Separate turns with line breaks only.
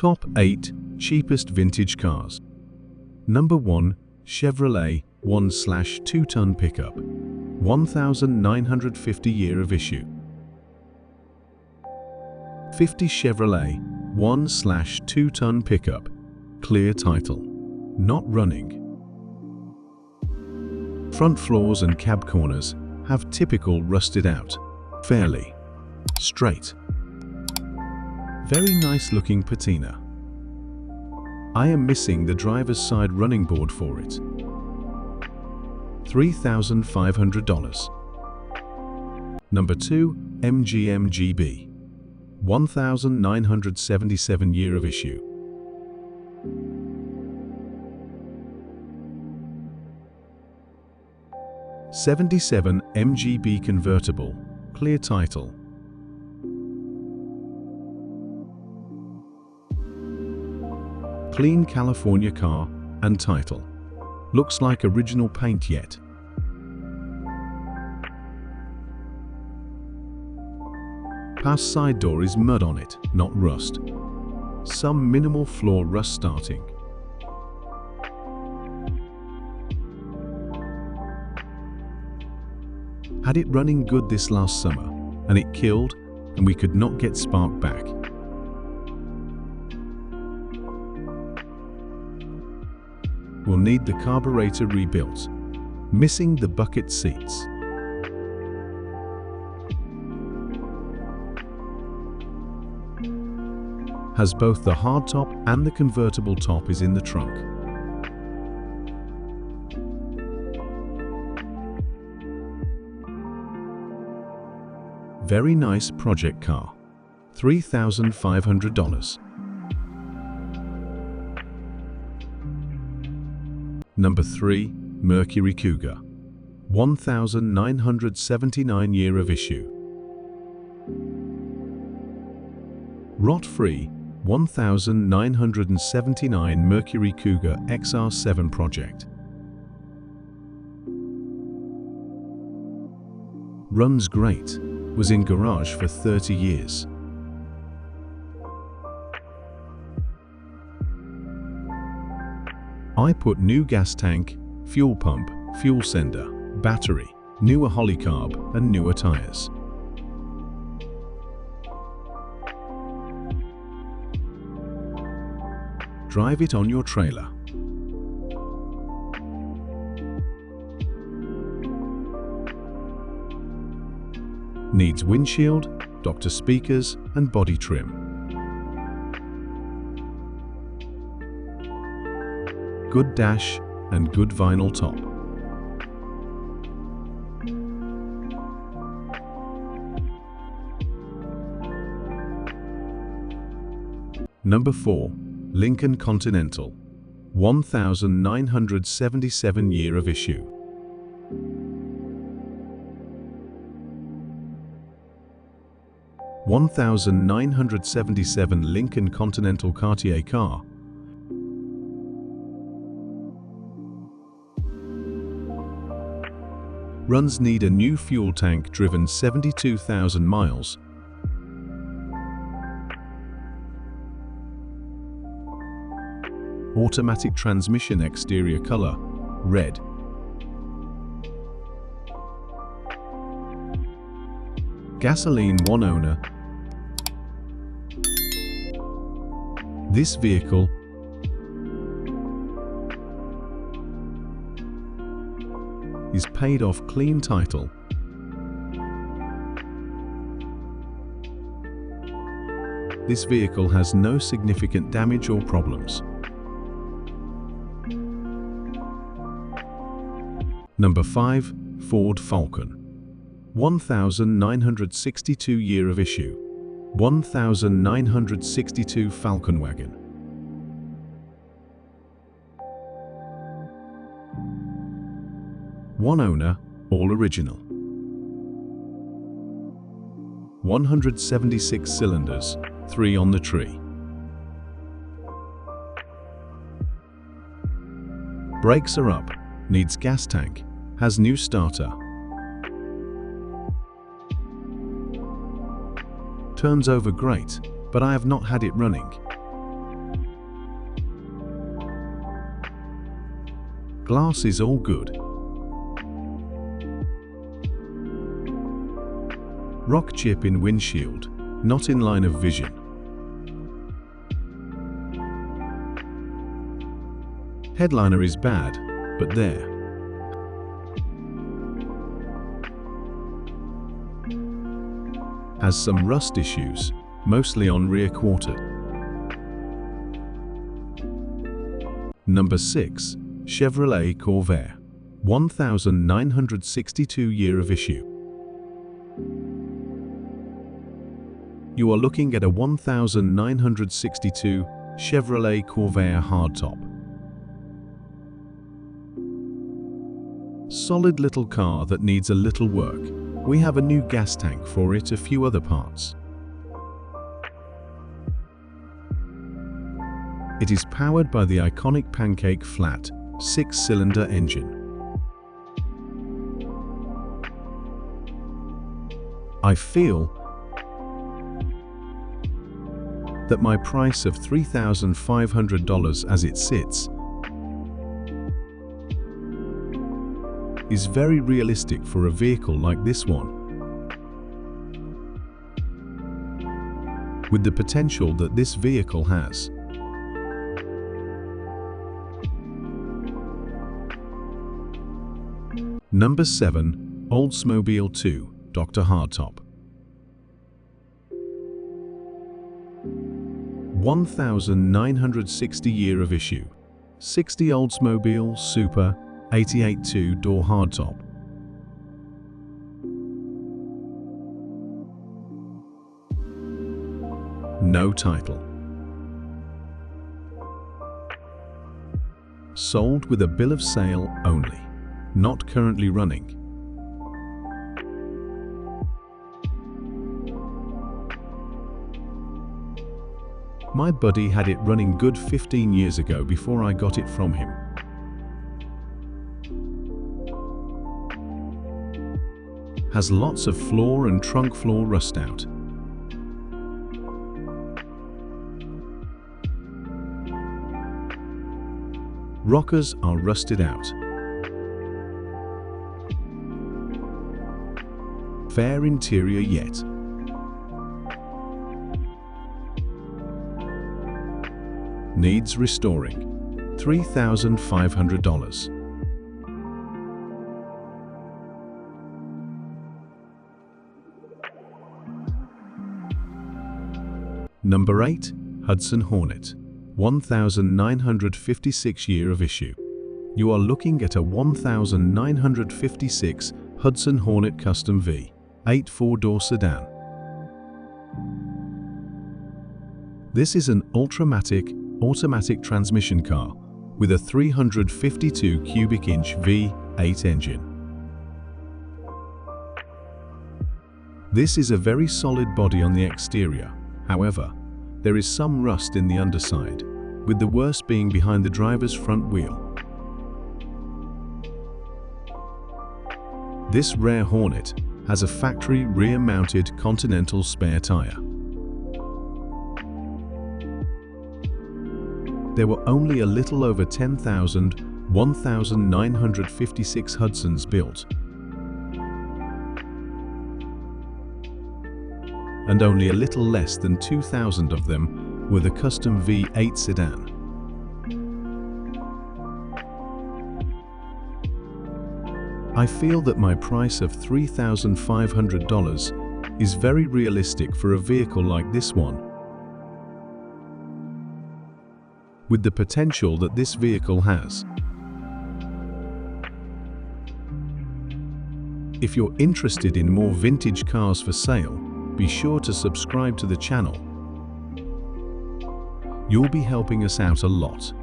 Top 8 Cheapest Vintage Cars. Number 1. Chevrolet 1/2-ton Pickup. 1950 year of issue. 50 Chevrolet 1/2-ton Pickup. Clear title. Not running. Front floors and cab corners have typical rusted out, fairly straight. Very nice looking patina. I am missing the driver's side running board for it. $3,500. Number 2. MGB 1977 year of issue. '77 MGB Convertible. Clear title. Clean California car and title. Looks like original paint yet. Past side door is mud on it, not rust. Some minimal floor rust starting. Had it running good this last summer, and it killed, and we could not get spark back. We'll need the carburetor rebuilt, missing the bucket seats. Has both the hardtop and the convertible top is in the trunk. Very nice project car. $3,500. Number 3. Mercury Cougar. 1979 year of issue. Rot-free 1979 Mercury Cougar XR7 project. Runs great. Was in garage for 30 years. I put new gas tank, fuel pump, fuel sender, battery, newer polycarb and newer tires. Drive it on your trailer. Needs windshield, Dr. speakers and body trim. Good dash and good vinyl top. Number 4. Lincoln Continental. 1977 year of issue. '1977 Lincoln Continental Cartier car. Runs need a new fuel tank, driven 72,000 miles. Automatic transmission, exterior color, red. Gasoline, 1 owner. This vehicle is paid off, clean title. This vehicle has no significant damage or problems. Number 5. Ford Falcon. 1962 year of issue. 1962 Falcon wagon. One owner, all original. 176 cylinders, 3 on the tree. Brakes are up, needs gas tank, has new starter. Turns over great, but I have not had it running. Glass is all good. Rock chip in windshield, not in line of vision. Headliner is bad, but there. Has some rust issues, mostly on rear quarter. Number 6. Chevrolet Corvette, 1962 year of issue. You are looking at a 1962 Chevrolet Corvette hardtop. Solid little car that needs a little work. We have a new gas tank for it, a few other parts. It is powered by the iconic pancake flat 6-cylinder engine. I feel that my price of $3,500 as it sits is very realistic for a vehicle like this one, with the potential that this vehicle has. Number 7. Oldsmobile 2 Dr. Hardtop, 1960 year of issue. 60 Oldsmobile Super 88 2-door hardtop. No title. Sold with a bill of sale only. Not currently running. My buddy had it running good 15 years ago before I got it from him. Has lots of floor and trunk floor rust out. Rockers are rusted out. Fair interior yet. Needs restoring. $3,500. Number 8. Hudson Hornet, 1956 year of issue. You are looking at a 1956 Hudson Hornet Custom V, 8 4-door sedan. This is an ultramatic automatic transmission car with a 352 cubic inch V8 engine. This is a very solid body on the exterior. However, there is some rust in the underside, with the worst being behind the driver's front wheel. This rare Hornet has a factory rear-mounted Continental spare tire. There were only a little over 1,956 Hudsons built, and only a little less than 2,000 of them were the custom V8 sedan. I feel that my price of $3,500 is very realistic for a vehicle like this one, with the potential that this vehicle has. If you're interested in more vintage cars for sale, be sure to subscribe to the channel. You'll be helping us out a lot.